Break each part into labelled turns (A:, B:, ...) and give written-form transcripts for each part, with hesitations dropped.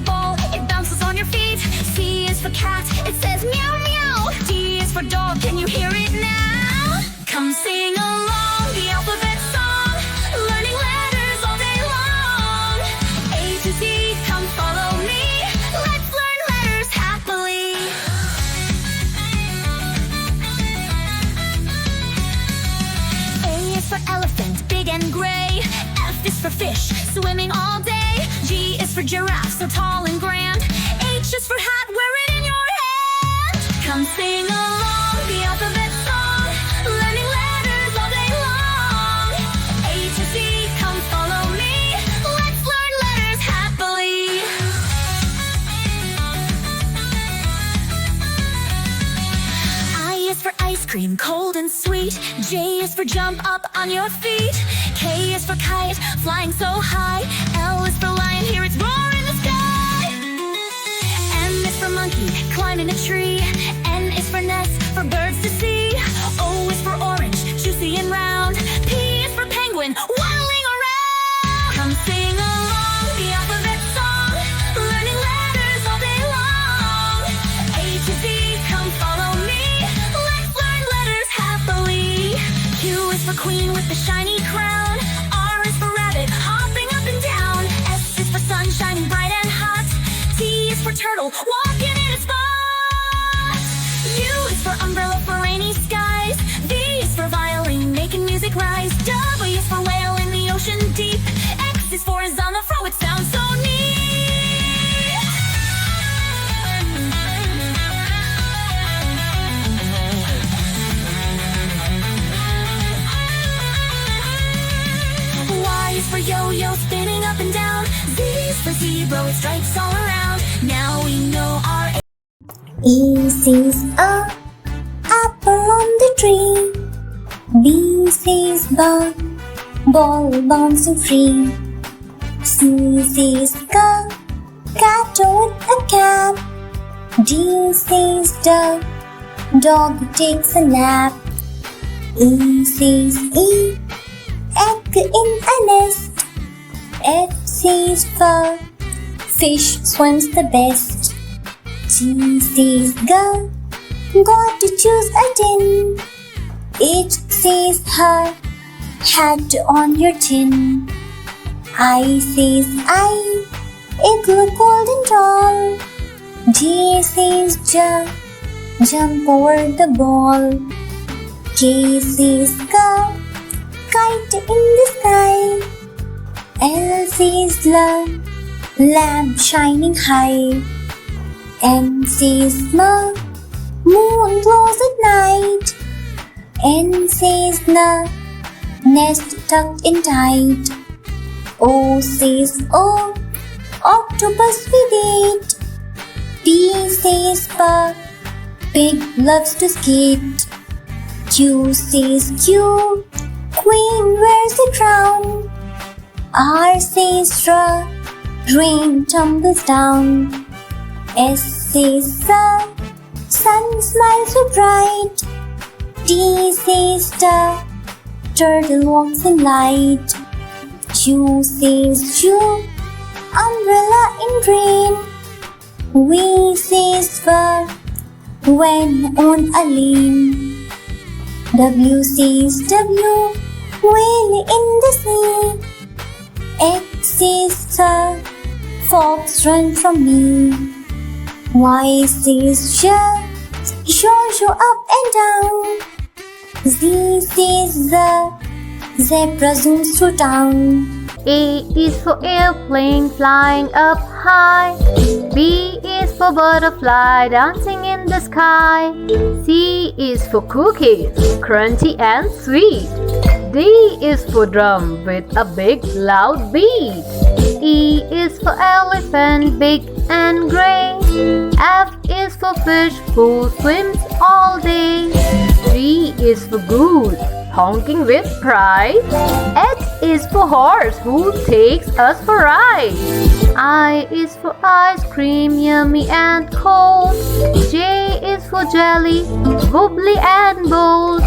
A: ball, it bounces on your feet. C is for cat, it says meow meow. D is for dog, can you hear it now? Come sing along the alphabet song, learning letters all day long. A to Z, come follow me, let's learn letters happily. A is for elephant, big and gray. F is for fish, swimming all day. G is for giraffe, so tall and grand. H is for hat, wear it in your hand. Come sing along the alphabet song, learning letters all day long. A to Z, come follow me, let's learn letters happily. I is for ice cream, cold and sweet. J is for jump up on your feet. K is for kite, flying so high. L is for lion, hear its roar in the sky. M is for monkey, climbing a tree. N is for nest, for birds to see. O is for orange, juicy and round. P is for penguin, waddling around. Come sing along the alphabet song, learning letters all day long. A to Z, come follow me, let's learn letters happily. Q is for queen with the shiny crown. R is for rabbit, hopping up and down. S is for sun, shining bright and hot. T is for turtle, walking in a spot. U is for umbrella for rainy skies. V is for violin, making music rise. W is for whale in the ocean deep. X is for on the fro, it sounds so neat. Y is for yo-yo, spinning up and down. Z is for zebra with stripes all around. Now we know our
B: E says apple on the tree. B says ball bouncing free. C says cat with a cap. D says dog takes a nap. E says egg in a nest. F says fish swims the best. G says got to choose a tin. H says hat on your chin. I says igloo cold and tall. J says jump over the ball. K says kite in the sky. L says lamp shining high. M says moon glows at night. N says nest tucked in tight. O says octopus with it. P says pig loves to skate. Q says queen wears a crown. R says rain tumbles down. S says sun smiles so bright. T says turtle walks in light. U says umbrella in rain. V says when on a lane. W says whale in the sea. X says fox run from me. Y says show up and down. Z says zebra zooms through town.
C: A is for airplane flying up high. B is for butterfly dancing in the sky. C is for cookie, crunchy and sweet. D is for drum with a big loud beat. E is for elephant, big and gray. F is for fish who swims all day. G is for goose, honking with pride. H is for horse who takes us for rides. I is for ice cream, yummy and cold. J is for jelly, bubbly and bold.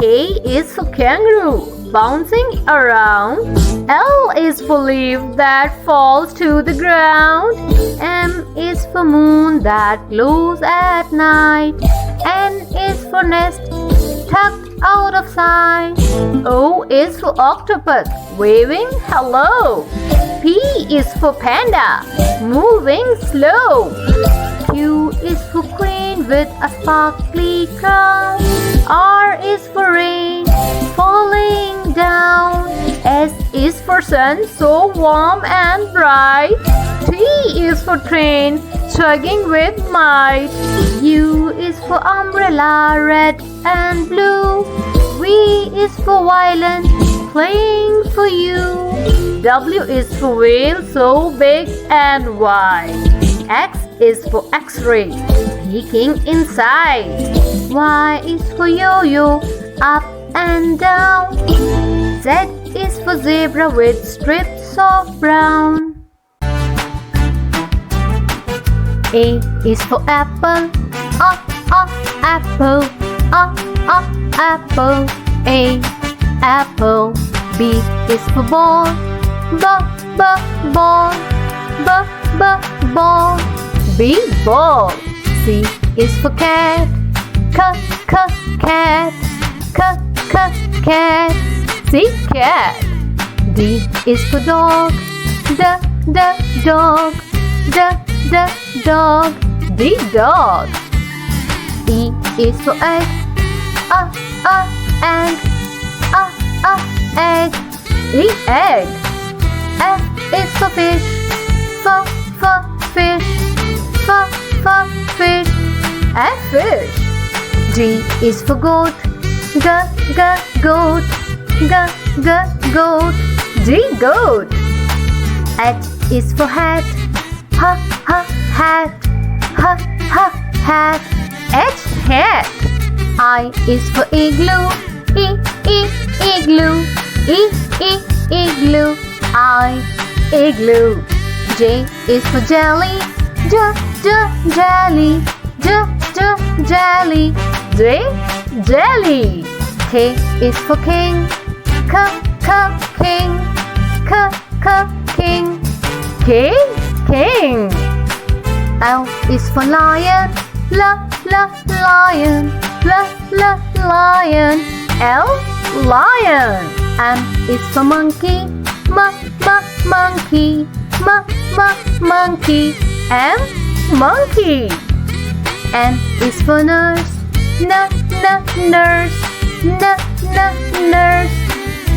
C: K is for kangaroo, bouncing around. L is for leaf that falls to the ground. M is for moon that glows at night. N is for nest tucked out of sight. O is for octopus waving hello. P is for panda moving slow. Q is for queen with a sparkly crown. R is for rain falling down. S is for sun so warm and bright. T is for train chugging with might. U is for umbrella red and blue. V is for violin playing for you. W is for whale so big and wide. X is for X-ray peeking inside. Y is for yo-yo up and down. Z is for zebra with strips of brown. A is for apple, apple, apple, A, apple. B is for ball, ball, ball, B, ball. C is for cat, cat, cat, C, cat. D is for dog, dog, dog, D, dog. E is for egg, egg, E, egg. F is for fish, fish, fish, F, fish. G is for goat, goat, goat, G, goat. H is for hat, hat, hat, H, hat. I is for igloo, igloo, igloo, I, igloo. J is for jelly, jelly, jelly, J, jelly. K is for king, king, king, K, king. L is for lion, lion, lion, L, lion. M is for monkey, monkey, monkey, M, monkey. N is for nurse, nurse, nurse,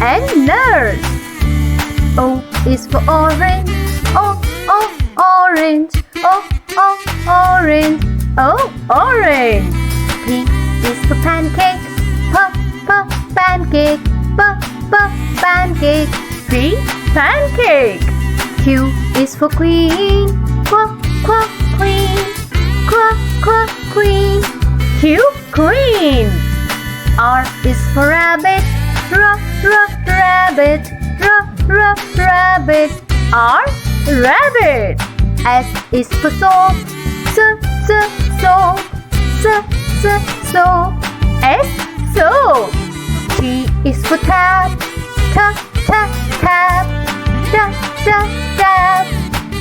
C: and nurse. O is for orange, orange, orange, orange. P is for pancake, pancake, pancake, P, pancake. Q is for queen, queen, queen, Q, queen. R is for rabbit, rabbit, rabbit, R, rabbit. S is for soap, soap, soap, S, soap. T is for tap, tap,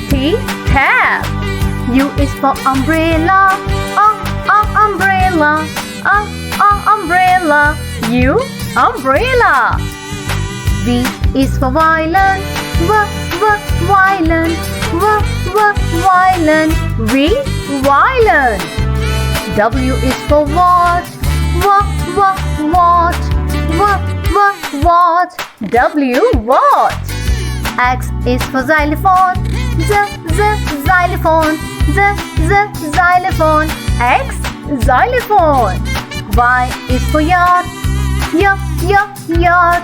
C: T, tap. U is for umbrella, umbrella, umbrella, U, umbrella. V is for violin, violin, violin, V, violin. W is for watch, watch, W, watch. X is for xylophone, xylophone, xylophone, X, xylophone. Y is for yacht, yacht, yacht,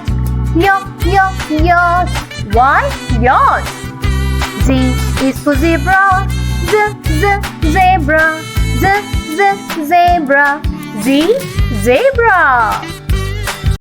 C: Y, yacht. Z is for zebra, zebra, zebra, Z, zebra.